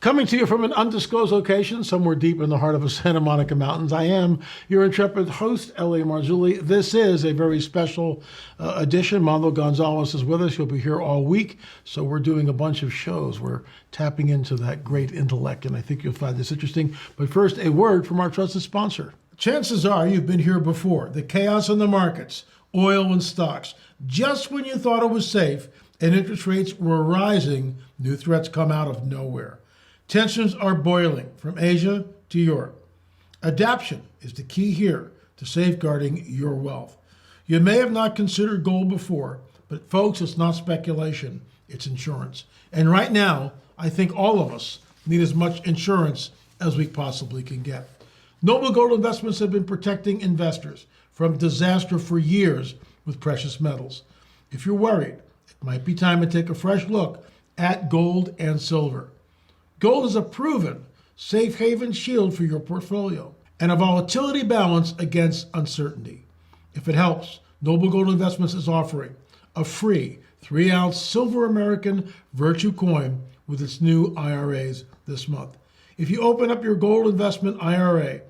Coming to you from an undisclosed location somewhere deep in the heart of the Santa Monica Mountains, I am your intrepid host, L.A. Marzulli. This is a very special edition. Mando Gonzalez is with us. He'll be here all week. So we're doing a bunch of shows. We're tapping into that great intellect, and I think you'll find this interesting. But first, a word from our trusted sponsor. Chances are you've been here before. The chaos in the markets, oil and stocks. Just when you thought it was safe and interest rates were rising, new threats come out of nowhere. Tensions are boiling from Asia to Europe. Adaptation is the key here to safeguarding your wealth. You may have not considered gold before, but folks, it's not speculation, it's insurance. And right now, I think all of us need as much insurance as we possibly can get. Noble Gold Investments have been protecting investors from disaster for years with precious metals. If you're worried, it might be time to take a fresh look at gold and silver. Gold is a proven safe haven shield for your portfolio and a volatility balance against uncertainty. If it helps, Noble Gold Investments is offering a free 3-ounce silver American Virtue coin with its new IRAs this month. If you open up your gold investment IRA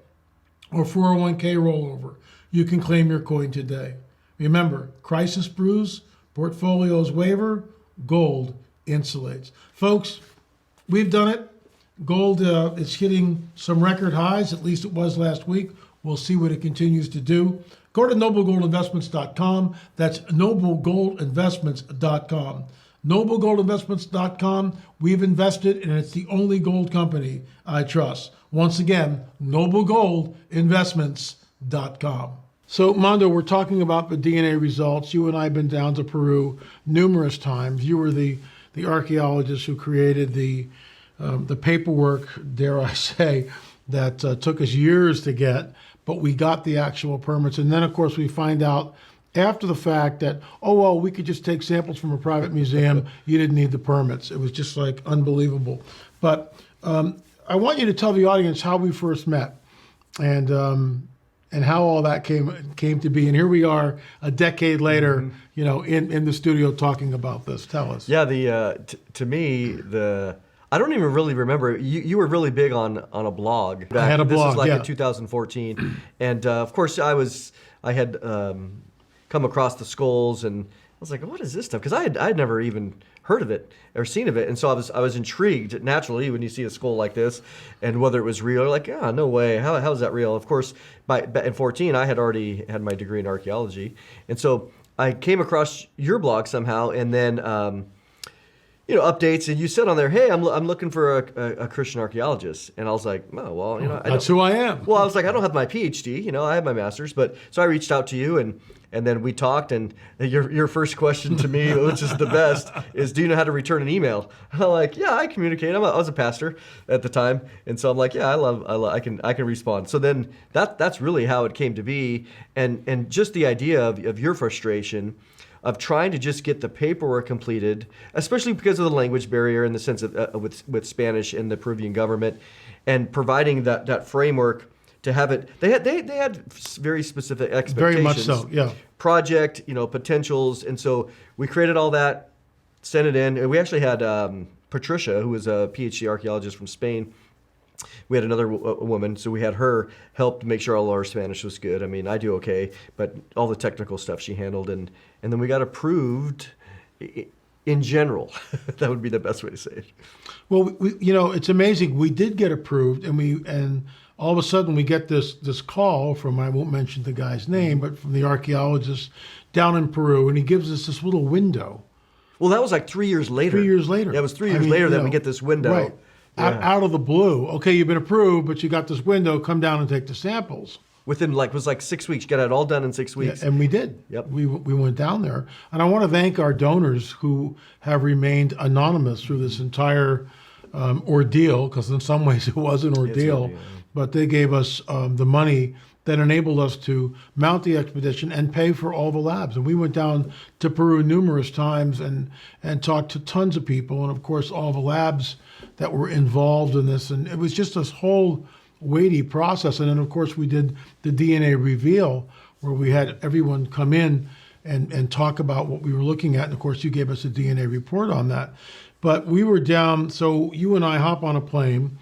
or 401k rollover, you can claim your coin today. Remember, crisis brews, portfolios waver, gold insulates. Folks, we've done it. Gold is hitting some record highs, at least it was last week. We'll see what it continues to do. Go to noblegoldinvestments.com. That's noblegoldinvestments.com. Noblegoldinvestments.com. We've invested, and it's the only gold company I trust. Once again, noblegoldinvestments.com. So, Mando, we're talking about the DNA results. You and I have been down to Peru numerous times. You were the archaeologist who created the paperwork, dare I say, that took us years to get, but we got the actual permits. And then, of course, we find out after the fact that, oh, well, we could just take samples from a private museum. You didn't need the permits. It was just like unbelievable. But I want you to tell the audience how we first met and how all that came to be. And here we are a decade later, you know, in the studio talking about this. Tell us. Yeah, to me, I don't even really remember. You were really big on a blog. I had a blog, This was like yeah. in 2014. And of course, I had come across the skulls, and I was like, what is this stuff? Because I had never even heard of it or seen of it. And so I was intrigued naturally when you see a skull like this and whether it was real. Like, no way. How is that real? Of course, in 14, I had already had my degree in archaeology. And so I came across your blog somehow, and then updates, and you said on there, hey, I'm looking for a Christian archaeologist. And I was like, oh, well, that's who I am. Well, I was like, I don't have my PhD, I have my master's, but so I reached out to you, and then we talked, and your first question to me, which is the best, is, do you know how to return an email? And I'm like, yeah, I communicate. I was a pastor at the time, and so I'm like, yeah, I can respond. So then that's really how it came to be, and just the idea of your frustration of trying to just get the paperwork completed, especially because of the language barrier in the sense of with Spanish and the Peruvian government, and providing that framework to have it. They had very specific expectations. Very much so, yeah. Project, potentials, and so we created all that, sent it in, and we actually had Patricia, who was a PhD archaeologist from Spain. We had another woman, so we had her help to make sure all our Spanish was good. I mean, I do okay, but all the technical stuff she handled, and then we got approved in general. That would be the best way to say it. Well, it's amazing. We did get approved, and all of a sudden we get this call from, I won't mention the guy's name, but from the archaeologist down in Peru, and he gives us this little window. Well, that was like 3 years later. 3 years later. Yeah, it was 3 years later that we get this window. Right. Yeah. Out of the blue. Okay, you've been approved, but you got this window. Come down and take the samples. Within it was like 6 weeks. Got it all done in 6 weeks. Yeah, and we did. Yep. We went down there. And I want to thank our donors who have remained anonymous through this entire ordeal, because in some ways it was an ordeal. But they gave us the money that enabled us to mount the expedition and pay for all the labs. And we went down to Peru numerous times and talked to tons of people, and of course all the labs that were involved in this. And it was just this whole weighty process. And then of course we did the DNA reveal, where we had everyone come in and talk about what we were looking at. And of course you gave us a DNA report on that. But we were down, so you and I hop on a plane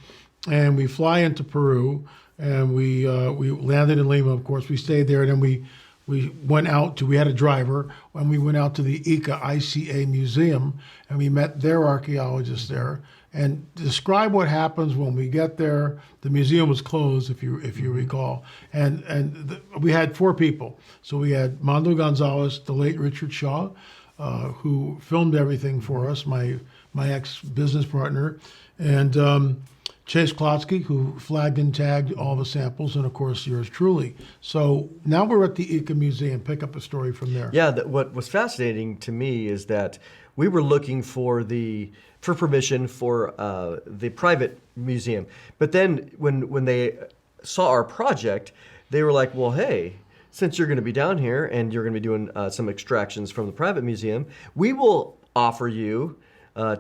and we fly into Peru, and we landed in Lima, of course. We stayed there, and then we went out to, we had a driver, and we went out to the ICA Museum, and we met their archaeologists there. And describe what happens when we get there. The museum was closed, if you recall, and we had 4 people. So we had Mando Gonzalez, the late Richard Shaw, who filmed everything for us, my ex-business partner, and Chase Klotsky, who flagged and tagged all the samples, and of course yours truly. So now we're at the Ica Museum. Pick up a story from there. Yeah, what was fascinating to me is that we were looking for permission for the private museum, but then when they saw our project, they were like, well, hey, since you're going to be down here and you're going to be doing some extractions from the private museum, we will offer you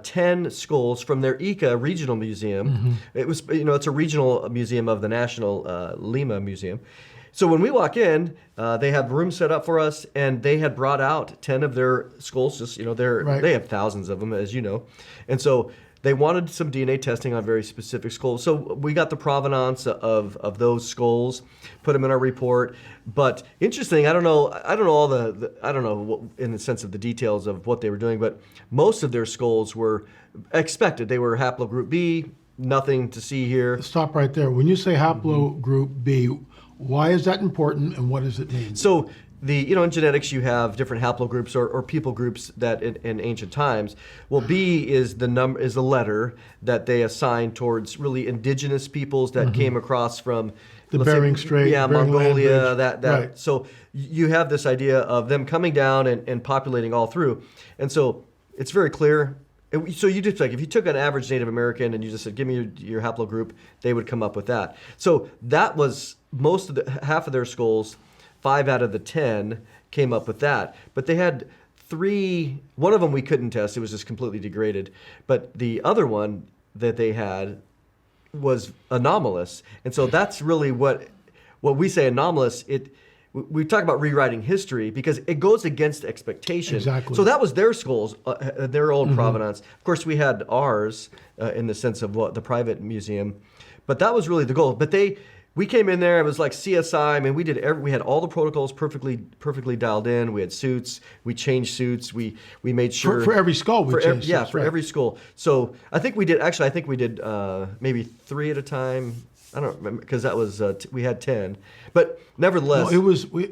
10 skulls from their Ica Regional Museum. It was, it's a regional museum of the National Lima Museum. So when we walk in, they have rooms set up for us, and they had brought out 10 of their skulls. Just Right. They have thousands of them, as you know, and so they wanted some DNA testing on very specific skulls. So we got the provenance of those skulls, put them in our report. But interesting, I don't know all I don't know in the sense of the details of what they were doing, but most of their skulls were expected. They were haplogroup B, nothing to see here. Stop right there. When you say haplogroup B, why is that important, and what does it mean? So in genetics you have different haplogroups or people groups that in ancient times. Well, B is the letter that they assign towards really indigenous peoples that came across from The Bering Strait, yeah, Bering Mongolia, Land Bridge. that. Right. So you have this idea of them coming down and populating all through, and so it's very clear. So you just if you took an average Native American and you just said, give me your haplogroup, they would come up with that. So that was half of their skulls. 5 out of the 10 came up with that, but they had 3. One of them we couldn't test; it was just completely degraded. But the other one that they had was anomalous, and so that's really what we say anomalous. We talk about rewriting history because it goes against expectation. Exactly. So that was their skulls, their old provenance. Of course, we had ours in the sense of what the private museum, but that was really the goal. But we came in there. It was like CSI. I mean, we had all the protocols perfectly dialed in. We had suits. We changed suits. We made sure For every skull we changed suits, for right. every skull. So I think we did. Actually, I think we did maybe 3 at a time. I don't remember because that was we had 10, but nevertheless, Well,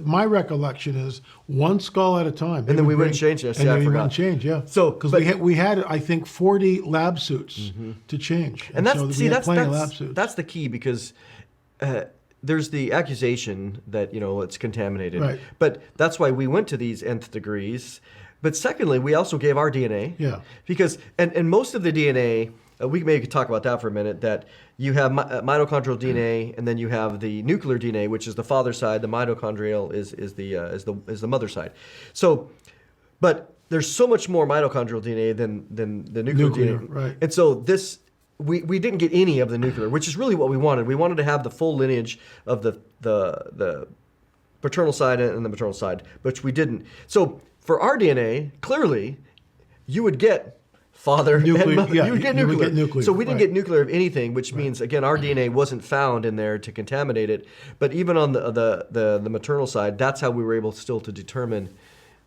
my recollection is 1 skull at a time, And then we wouldn't change this. and Yeah, I then we forgot. wouldn't change. Yeah, So, because but- we had I think 40 lab suits to change, and so we had plenty of lab suits. that's the key because there's the accusation that it's contaminated, Right. but that's why we went to these nth degrees. But secondly, we also gave our DNA, Yeah. because and most of the DNA. We maybe could talk about that for a minute. That you have mitochondrial DNA, and then you have the nuclear DNA, which is the father side. The mitochondrial is the mother side. So, but there's so much more mitochondrial DNA than the nuclear DNA. Right. And so this we didn't get any of the nuclear, which is really what we wanted. We wanted to have the full lineage of the paternal side and the maternal side, which we didn't. So for our DNA, clearly, you would get father Nuclear, and mother. yeah, You would get you would nuclear. get nuclear, So we didn't right. get nuclear of anything, which means again our DNA wasn't found in there to contaminate it. But even on the maternal side, that's how we were able still to determine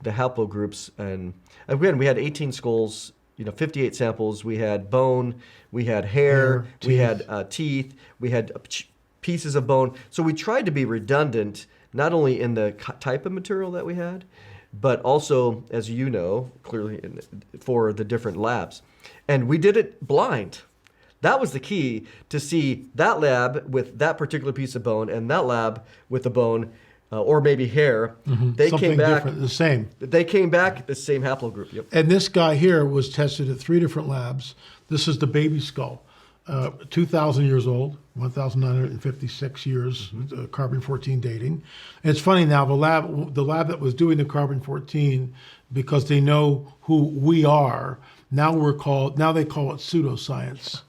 the haplogroups. And again, we had 18 skulls, 58 samples. We had bone, we had hair, Hair, we had teeth, we had pieces of bone. So we tried to be redundant, not only in the type of material that we had, but also, as you know, clearly for the different labs. And we did it blind. That was the key, to see that lab with that particular piece of bone and that lab with the bone or maybe hair. They Something came back different, the same. They came back the same haplogroup. Yep. And this guy here was tested at 3 different labs. This is the baby skull, 2,000 years old, 1,956 years, carbon-14 dating. And it's funny now, the lab that was doing the carbon-14, because they know who we are, now they call it pseudoscience.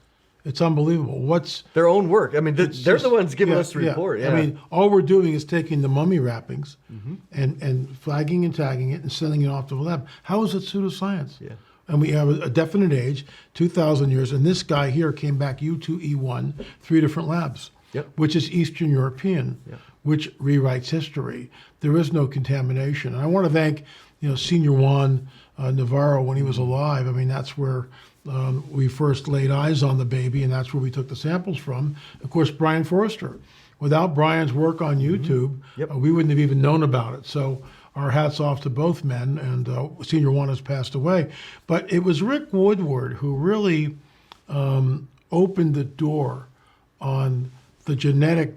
It's unbelievable. Their own work. I mean, they're Just- the ones giving yeah, us the report. Yeah. I mean, all we're doing is taking the mummy wrappings and flagging and tagging it and sending it off to the lab. How is it pseudoscience? Yeah. and we have a definite age, 2,000 years, and this guy here came back U2E1, 3 different labs, Yep. which is Eastern European, which rewrites history. There is no contamination. And I want to thank, Senior Juan Navarro when he was alive. I mean, that's where we first laid eyes on the baby, and that's where we took the samples from. Of course, Brian Forrester. Without Brian's work on YouTube, we wouldn't have even known about it. So our hats off to both men, and Senior Juan has passed away. But it was Rick Woodward who really opened the door on the genetic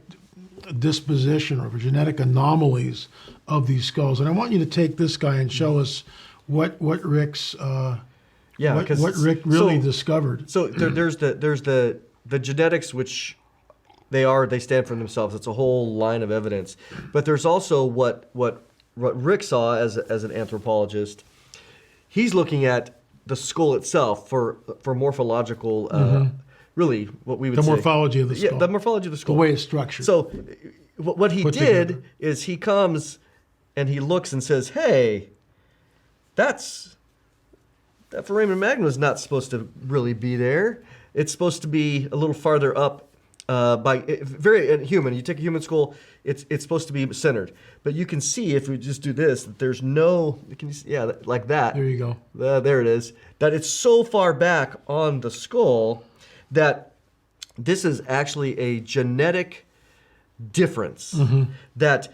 disposition or genetic anomalies of these skulls. And I want you to take this guy and show us what Rick's what Rick really discovered. So there's the genetics, which they stand for themselves. It's a whole line of evidence. But there's also what Rick saw as an anthropologist. He's looking at the skull itself for morphological, really what we would The say. morphology of the skull. Yeah, the morphology of the skull. The way it's structured. So what he Put did together. is he comes and he looks and says, hey, that foramen magnum is not supposed to really be there. It's supposed to be a little farther up. Very human. You take a human skull, it's supposed to be centered. But you can see if we just do this, that there's no, like that. There you go. There it is. That it's so far back on the skull that this is actually a genetic difference. That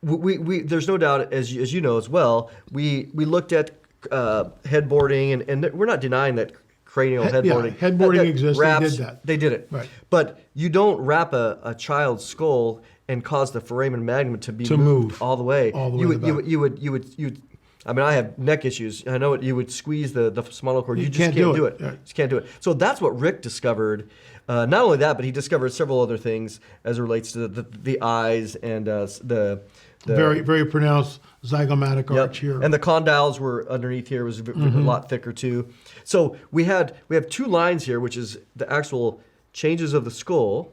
we there's no doubt, as you know as well, we looked at headboarding, and we're not denying that cranial headboarding. Headboarding exists. Wraps, They did that. They did it. Right. But you don't wrap a child's skull and cause the foramen magnum to be To moved move all the way. all the you way would, you would. I mean, I have neck issues. I know you would squeeze the spinal cord. You just can't can't do do it. it. Yeah. You just can't do it. So that's what Rick discovered. Not only that, but he discovered several other things as it relates to the eyes and the very, very pronounced zygomatic arch here. and the condyles were underneath here, was a lot thicker too. So we have 2 lines here, which is the actual changes of the skull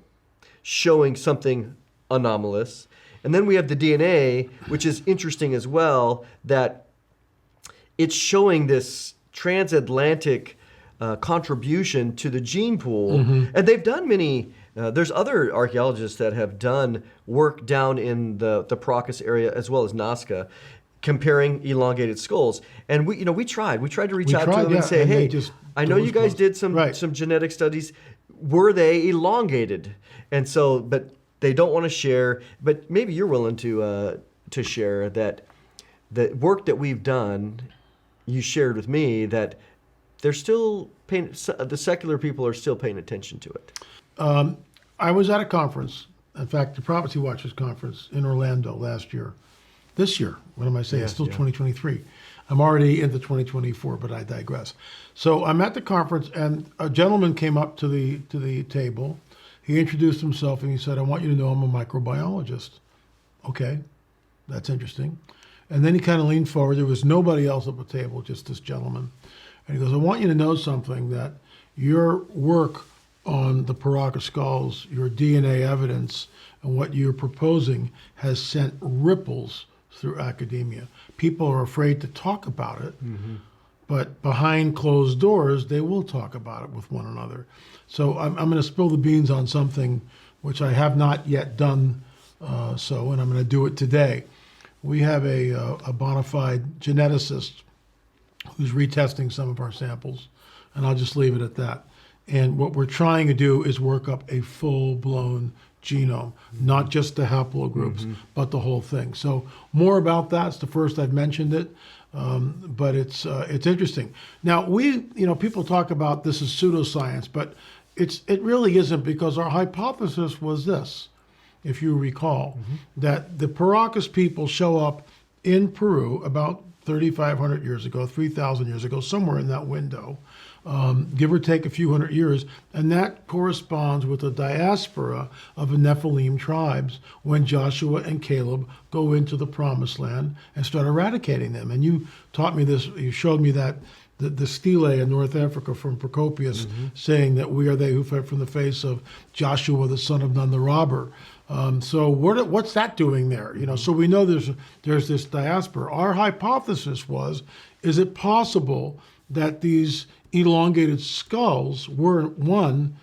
showing something anomalous. And then we have the DNA, which is interesting as well, that it's showing this transatlantic contribution to the gene pool. And they've done many, there's other archaeologists that have done work down in the Paracas area as well as Nazca, comparing elongated skulls. And we tried to reach out to them and say, and they hey, just I know doors you guys closed. did Right. some genetic studies. Were they elongated? And so, but they don't want to share. But maybe you're willing to share that the work that we've done. You shared with me that they're still paying. The secular people are still paying attention to it. I was at a conference, in fact, the Prophecy Watchers conference in Orlando last year. This year, what am I saying? It's still 2023. I'm already into 2024, but I digress. So I'm at the conference, and a gentleman came up to the table. He introduced himself, and he said, I want you to know I'm a microbiologist. Okay, that's interesting. And then he kind of leaned forward. There was nobody else at the table, just this gentleman. And he goes, I want you to know something, that your work on the Paracas skulls, your DNA evidence, and what you're proposing has sent ripples through academia. People are afraid to talk about it, but behind closed doors, they will talk about it with one another. So I'm going to spill the beans on something which I have not yet done and I'm going to do it today. We have a bona fide geneticist who's retesting some of our samples, and I'll just leave it at that. And what we're trying to do is work up a full-blown genome, not just the haplogroups, but the whole thing. So more about that. It's the first I've mentioned it, but it's interesting. Now people talk about this as pseudoscience, but it really isn't, because our hypothesis was this, if you recall, that the Paracas people show up in Peru about 3,500 years ago, 3,000 years ago, somewhere in that window, give or take a few hundred years, and that corresponds with the diaspora of the Nephilim tribes when Joshua and Caleb go into the Promised Land and start eradicating them. And you taught me this, you showed me that the stele in North Africa from Procopius saying that we are they who fled from the face of Joshua, the son of Nun the robber. So what's that doing there? So we know there's this diaspora. Our hypothesis was, is it possible that these elongated skulls were, one,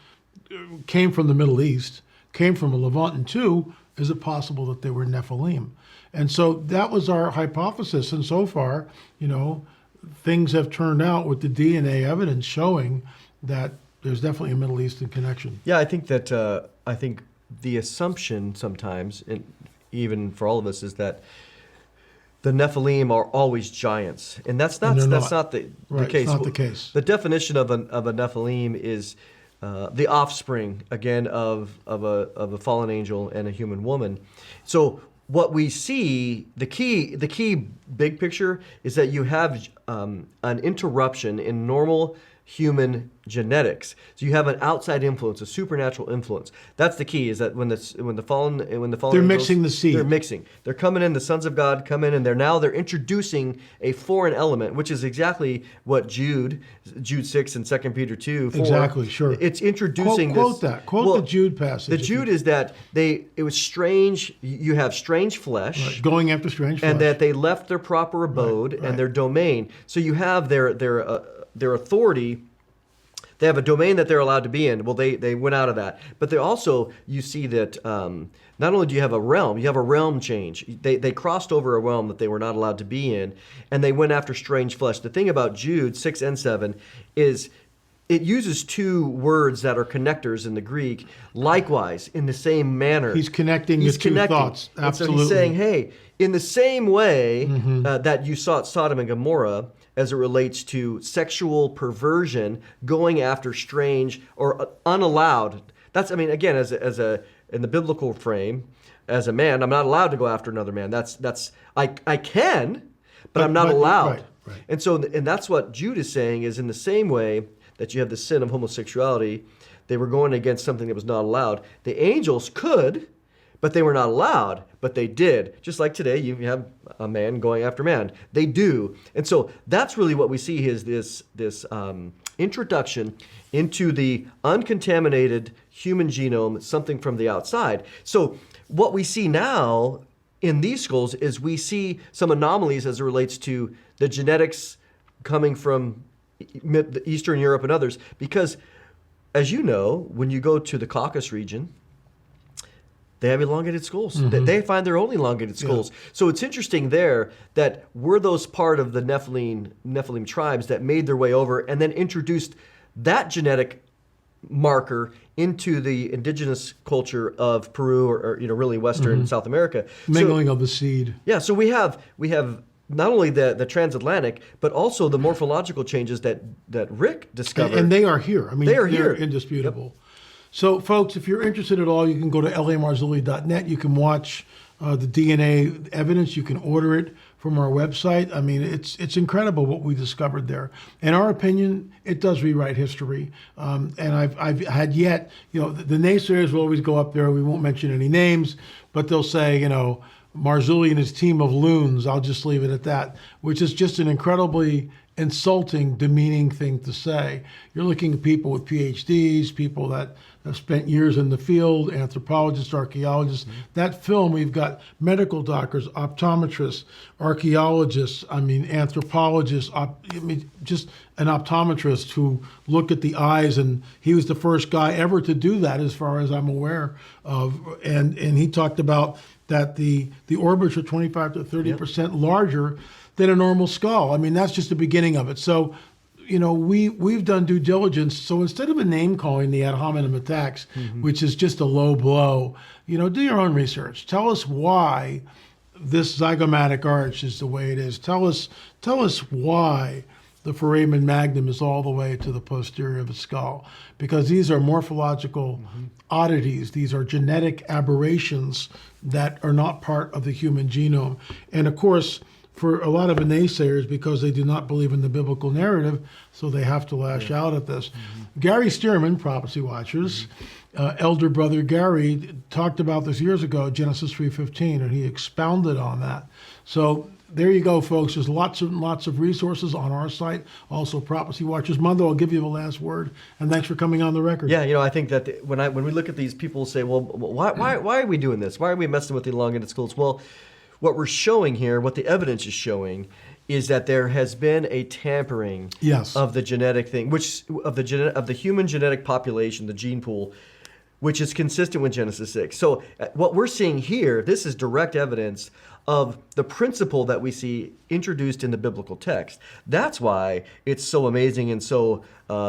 came from the Middle East, came from a Levant, and two, is it possible that they were Nephilim? And so that was our hypothesis. And so far, things have turned out with the DNA evidence showing that there's definitely a Middle Eastern connection. Yeah, I think that the assumption sometimes, and even for all of us, is that the Nephilim are always giants, and that's not the Right, case. it's not the case. The definition of a Nephilim is the offspring again of a fallen angel and a human woman. So what we see, the key big picture is that you have an interruption in normal human genetics. So you have an outside influence, a supernatural influence. That's the key. Is that when the fallen They're angels, mixing the seed. They're mixing. They're coming in. The sons of God come in, and they're introducing a foreign element, which is exactly what Jude 6 and 2 Peter 2. 4, Exactly. Sure. It's introducing quote this. that. Quote the Jude passage. The Jude is that it was strange. You have strange flesh. Right, going after strange flesh. And that they left their proper abode and their domain. So you have their authority. They have a domain that they're allowed to be in. Well, they went out of that. But they also, you see that not only do you have a realm, you have a realm change. They crossed over a realm that they were not allowed to be in, and they went after strange flesh. The thing about Jude 6 and 7 is it uses two words that are connectors in the Greek, likewise, in the same manner. He's connecting the two thoughts. Absolutely. And so he's saying, hey, in the same way that you saw at Sodom and Gomorrah, as it relates to sexual perversion, going after strange or unallowed. That's, again, as in the biblical frame, as a man, I'm not allowed to go after another man. I can, but I'm not allowed. Right. And that's what Jude is saying, is in the same way that you have the sin of homosexuality, they were going against something that was not allowed. The angels could, but they were not allowed, but they did. Just like today, you have a man going after man. They do. And so that's really what we see is this introduction into the uncontaminated human genome, something from the outside. So what we see now in these skulls is we see some anomalies as it relates to the genetics coming from Eastern Europe and others, because as you know, when you go to the Caucasus region, they have elongated skulls. They find their own elongated skulls. Yeah. So it's interesting there that were those part of the Nephilim tribes that made their way over and then introduced that genetic marker into the indigenous culture of Peru or really Western South America. Mingling of the seed. Yeah, so we have not only the transatlantic, but also the morphological changes that Rick discovered. And they are here. They're here. Indisputable. Yep. So, folks, if you're interested at all, you can go to lamarzulli.net. You can watch the DNA evidence. You can order it from our website. It's incredible what we discovered there. In our opinion, it does rewrite history. And I've had yet, the naysayers will always go up there. We won't mention any names, but they'll say, Marzulli and his team of loons. I'll just leave it at that, which is just an incredibly insulting, demeaning thing to say. You're looking at people with PhDs, people that have spent years in the field, anthropologists, archaeologists. That film, we've got medical doctors, optometrists, archaeologists, anthropologists, just an optometrist who looked at the eyes, and he was the first guy ever to do that as far as I'm aware of. And he talked about that the orbits are 25 to 30% larger than a normal skull. That's just the beginning of it. So, we've done due diligence. So instead of a name calling the ad hominem attacks, which is just a low blow, do your own research. Tell us why this zygomatic arch is the way it is. Tell us why the foramen magnum is all the way to the posterior of the skull, because these are morphological oddities. These are genetic aberrations that are not part of the human genome. And of course, for a lot of the naysayers, because they do not believe in the biblical narrative, so they have to lash out at this. Gary Stearman, Prophecy Watchers, elder brother Gary, talked about this years ago, Genesis 3:15, and he expounded on that. So there you go, folks. There's lots of resources on our site. Also, Prophecy Watchers. Mondo, I'll give you the last word, and thanks for coming on the record. Yeah, I think that when we look at these, people say, well, why are we doing this? Why are we messing with the elongated skulls? Well, what we're showing here, what the evidence is showing, is that there has been a tampering Yes. of the genetic thing, which of the human genetic population, the gene pool, which is consistent with Genesis 6. So what we're seeing here, this is direct evidence of the principle that we see introduced in the biblical text. That's why it's so amazing and so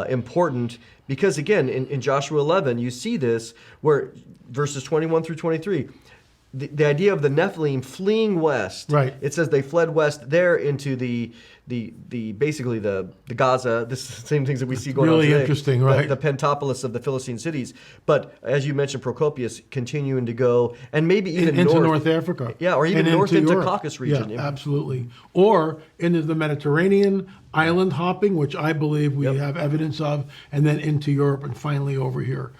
important, because again, in Joshua 11, you see this where verses 21 through 23, the idea of the Nephilim fleeing west. Right. It says they fled west there into the basically the Gaza, the same things that we see going on Really today. interesting, right? The Pentapolis of the Philistine cities. But as you mentioned, Procopius continuing to go, and maybe even into North Africa. Yeah, or even and north into Europe. Caucasus region. Yeah, absolutely. Or into the Mediterranean, island hopping, which I believe we have evidence of, and then into Europe and finally over here.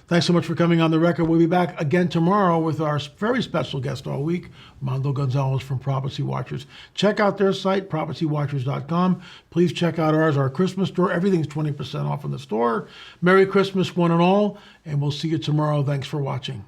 Thanks so much for coming on the record. We'll be back again tomorrow with our very special guest all week, Mondo Gonzalez from Prophecy Watchers. Check out their site, prophecywatchers.com. Please check out ours, our Christmas store. Everything's 20% off in the store. Merry Christmas, one and all, and we'll see you tomorrow. Thanks for watching.